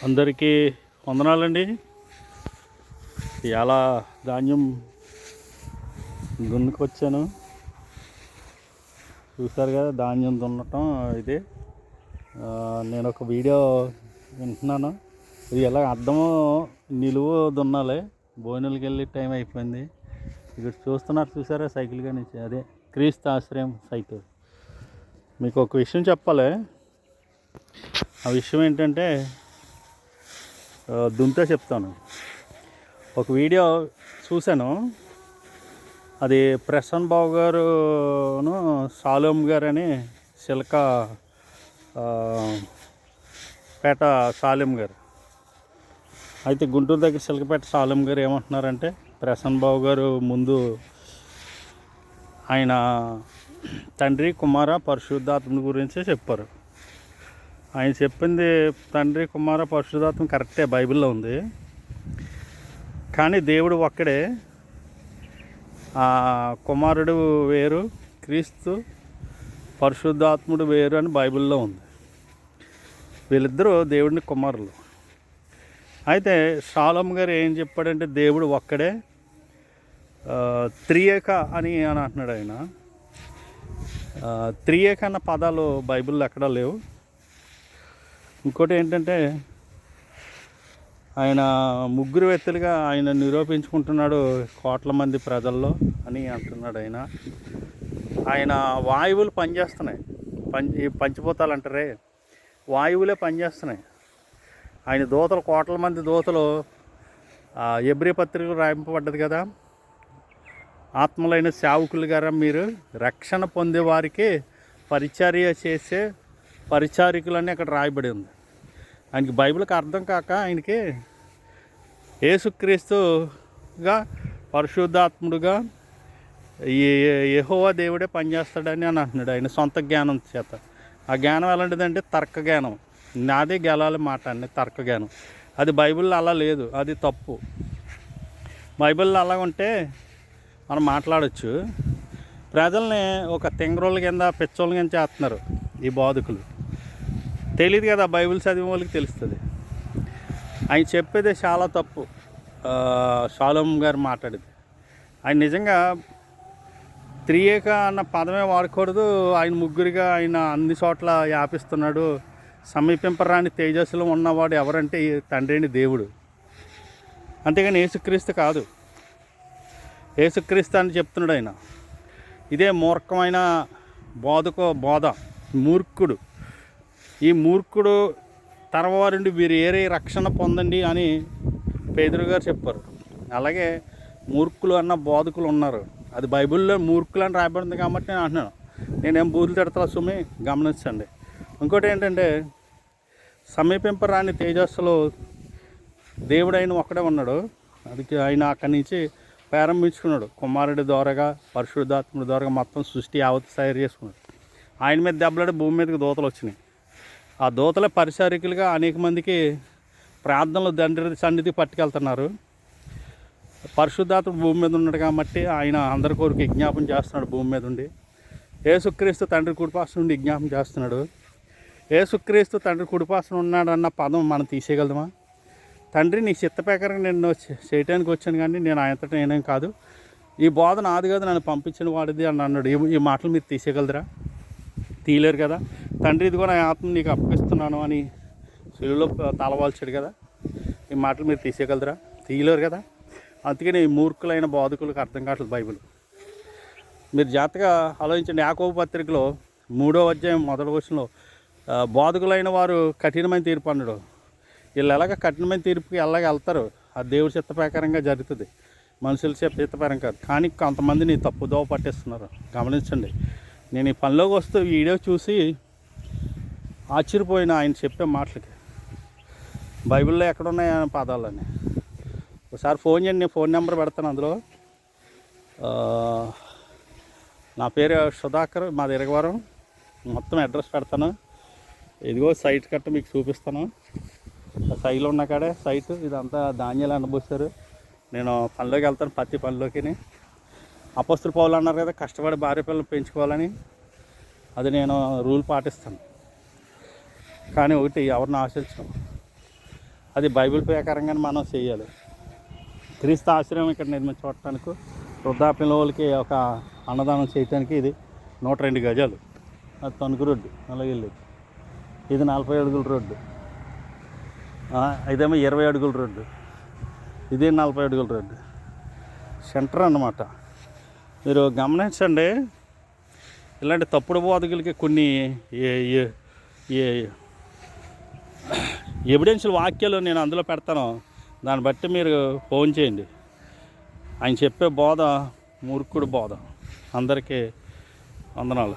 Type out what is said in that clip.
అందరికీ వందనాలండి. ఇలా ధాన్యం దున్నుకొచ్చాను, చూసారు కదా ధాన్యం దున్నటం. ఇది నేను ఒక వీడియో వింటున్నాను. ఇది ఎలా అర్థమో నిలువు దున్నాలి, బోయినలకి వెళ్ళి టైం అయిపోయింది. ఇక్కడ చూస్తున్నారు, చూసారా సైకిల్గా నుంచి, అదే క్రీస్తు ఆశ్రయం సైకిల్. మీకు ఒక విషయం చెప్పాలి. ఆ విషయం ఏంటంటే దుంతే చెప్తాను. ఒక వీడియో చూశాను, అది ప్రసన్న బాబు గారును సాలోమ్ గారు అని సిల్క పేట సాలెం గారు. అయితే గుంటూరు దగ్గర సిల్కపేట సాలెం గారు ఏమంటున్నారంటే, ప్రసన్న బాబు గారు ముందు ఆయన తండ్రి కుమార పరిశుద్ధాత్మ గురించి చెప్పారు. ఆయన చెప్పింది తండ్రి కుమార పరిశుద్ధాత్మ కరెక్టే, బైబిల్లో ఉంది. కానీ దేవుడు ఒక్కడే, కుమారుడు వేరు, క్రీస్తు పరిశుద్ధాత్ముడు వేరు అని బైబిల్లో ఉంది. వీళ్ళిద్దరూ దేవుడిని కుమారులు. అయితే సాలోమ్ గారు ఏం చెప్పాడంటే, దేవుడు ఒక్కడే, త్రియేక అని అంటున్నాడు ఆయన. త్రియేక అన్న పదాలు బైబిల్లో ఎక్కడా లేవు. ఇంకోటి ఏంటంటే, ఆయన ముగ్గురు వ్యక్తులుగా ఆయన నిరూపించుకుంటున్నాడు కోట్ల మంది ప్రజల్లో అని అంటున్నాడు ఆయన. ఆయన వాయువులు పనిచేస్తున్నాయి, పంచిపోతాలు అంటారే, వాయువులే పనిచేస్తున్నాయి. ఆయన దూతలు, కోట్ల మంది దూతలు, ఎబ్రీ పత్రికలు రాయింపబడ్డది కదా, ఆత్మలైన సేవకులు గారా మీరు రక్షణ పొందే వారికి పరిచర్య చేసే పరిచారికులని అక్కడ రాయబడి ఉంది. ఆయనకి బైబిల్కి అర్థం కాక ఆయనకి యేసుక్రీస్తుగా పరిశుద్ధాత్ముడుగా యెహోవా దేవుడే పనిచేస్తాడని అని అంటున్నాడు ఆయన సొంత జ్ఞానం చేత. ఆ జ్ఞానం ఎలాంటిదంటే తర్క జ్ఞానం, నాదే గెలాలి మాట అండి, తర్క జ్ఞానం. అది బైబిల్లో అలా లేదు, అది తప్పు. బైబిల్లో అలా ఉంటే మనం మాట్లాడచ్చు. ప్రజల్ని ఒక తెంగరోళ్ళ కింద, పిచ్చోళ్ళ కింద చేస్తున్నారు ఈ బోధకులు. తెలియదు కదా, బైబిల్ చదివే వాళ్ళకి తెలుస్తుంది. ఆయన చెప్పేది చాలా తప్పు. సాలోమ్ గారు మాట్లాడేది, ఆయన నిజంగా త్రియేక అన్న పదమే వాడకూడదు. ఆయన ముగ్గురిగా ఆయన అన్ని చోట్ల వ్యాపిస్తున్నాడు. సమీపింపరాని తేజస్సులో ఉన్నవాడు ఎవరంటే తండ్రిని దేవుడు, అంతేగాని యేసుక్రీస్తు కాదు. యేసుక్రీస్తు అని చెప్తున్నాడు ఆయన. ఇదే మూర్ఖమైన బోధ, మూర్ఖుడు. ఈ మూర్ఖుడు తరవారుండి వీరు ఏరే రక్షణ పొందండి అని పేతురు గారు చెప్పారు. అలాగే మూర్ఖులు అన్న బోధకులు ఉన్నారు. అది బైబిల్లో మూర్ఖులు అని రాయబడింది కాబట్టి నేను అంటున్నాను. నేనేం బూతులు తిడతా సుమి, గమనించండి. ఇంకోటి ఏంటంటే, సమీపింపరాని తేజస్సులో దేవుడైన ఒక్కడే ఉన్నాడు. అది ఆయన అక్కడి నుంచి ప్రారంభించుకున్నాడు. కుమారుడి ద్వారాగా, పరిశుద్ధాత్ముడి ద్వారా మొత్తం సృష్టి యావత్తు తయారు చేసుకున్నాడు. ఆయన మీద దెబ్బలాడి భూమి మీదకి దూతలు వచ్చినాయి. ఆ దూతల పరిచారికులుగా అనేక మందికి ప్రార్థనలు సన్నిధి పట్టుకెళ్తున్నారు. పరిశుద్ధాత్మ భూమి మీద ఉన్నాడు కాబట్టి ఆయన అందరి కోరిక విజ్ఞాపం చేస్తున్నాడు. భూమి మీద ఉండి యేసుక్రీస్తు తండ్రి కుడిపాసన నుండి విజ్ఞాపం చేస్తున్నాడు. యేసుక్రీస్తు తండ్రి కుడిపాసన ఉన్నాడన్న పదం మనం తీసేయగలమా? తండ్రి నీ చిత్త ప్రకారం నేను చేయటానికి వచ్చాను, కానీ నేను ఆయనతో నేనేం కాదు, ఈ బోధ నాది కాదు, నన్ను పంపించిన వాడిది అని అన్నాడు. ఈ మాటలు మీరు తీసేయగలరా? తీయలేరు కదా. తండ్రి ఇదిగో నా ఆత్మ నీకు అప్పగిస్తున్నాను అని శిలువలో తలవాల్చాడు కదా. ఈ మాటలు మీరు తీసేయగలరా? తీయలేరు కదా. అందుకని ఈ మూర్ఖులైన బోధకులకు అర్థం కావట్లేదు బైబిల్. మీరు జాగ్రత్తగా ఆలోచించండి. యాకోబు పత్రికలో 3వ అధ్యాయం 1వ వచనంలో బోధకులైన వారు కఠినమైన తీర్పు అన్నాడు. వీళ్ళు ఎలాగ కఠినమైన తీర్పుకి ఎలాగ వెళ్తారు? ఆ దేవుడి చిత్త ప్రకారంగా జరుగుతుంది, మనుషుల చిత్త ప్రకారం కాదు. కానీ కొంతమందిని తప్పుదోవ పట్టేస్తున్నారు. గమనించండి. నేను ఈ పనిలోకి వస్తూ వీడియో చూసి ఆశ్చర్యపోయిన ఆయన చెప్పే మాటలకి. బైబిల్లో ఎక్కడున్నాయి ఆయన పదాలని ఒకసారి ఫోన్ చేయండి, నేను ఫోన్ నెంబర్ పెడతాను అందులో. నా పేరు సుధాకర్, మాది ఇరగవరం. మొత్తం అడ్రస్ పెడతాను. ఇదిగో సైట్ కట్ట మీకు చూపిస్తాను. సైలో ఉన్న కాడే సైటు. ఇదంతా ధాన్యాలు ఎండబోసారు. నేను పనిలోకి వెళ్తాను, పత్తి పనిలోకి. అపొస్తలులు పౌలు అన్నారు కదా, కష్టపడి భార్య పిల్లలు పెంచుకోవాలని. అది నేను రూల్ పాటిస్తాను. కానీ ఒకటి, ఎవరిని ఆశించను. అది బైబిల్ ప్రకారంగానే మనం చేయాలి. క్రీస్తు ఆశ్రమం ఇక్కడ నిర్మించడానికి వృద్ధాప్యం వాళ్ళకి ఒక అన్నదానం చేయడానికి ఇది 102 గజాలు. అది తణుకు రోడ్డు అలాగే వెళ్ళేది. ఇది 40 అడుగుల రోడ్డు, ఇదేమో 20 అడుగుల రోడ్డు, ఇది 40 అడుగుల రోడ్డు. సెంటర్ అన్నమాట. మీరు గమనించండి, ఇలాంటి తప్పుడు బోధకులకి కొన్ని ఎవిడెన్షియల్ వాక్యాలు నేను అందులో పెడతాను, దాన్ని బట్టి మీరు ఫోన్ చేయండి. ఆయన చెప్పే బోధ మూర్ఖుడు బోధ. అందరికీ వందనాలు.